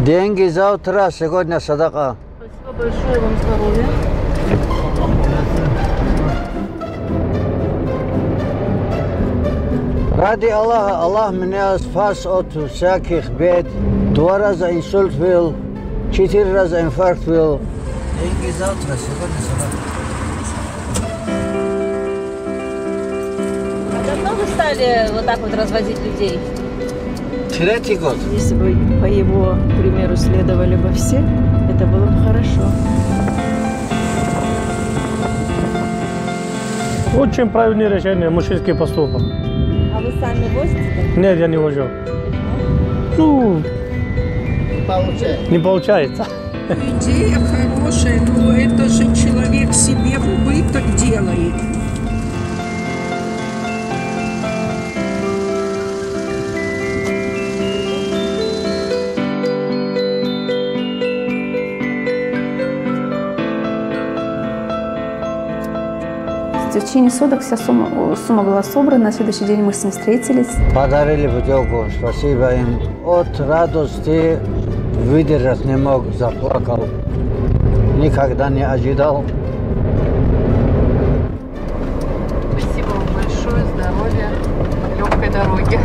Деньги завтра, сегодня садака. Спасибо большое, вам здоровья. Ради Аллаха, Аллах меня спас от всяких бед. 2 раза инсульт был, 4 раза инфаркт был. Деньги завтра, сегодня садака. А давно вы стали вот так вот развозить людей? 3-й год. Если бы по его примеру следовали бы все, это было бы хорошо. Очень правильное решение, мужской поступок. А вы сами возите? Нет, я не вожу. Ну, не получается. Идея хорошая, но это же человек себе в убыток делает. В течение суток вся сумма была собрана. На следующий день мы с ним встретились. Подарили путевку, спасибо им. От радости выдержать не мог, заплакал. Никогда не ожидал. Спасибо вам большое, здоровья, легкой дороги.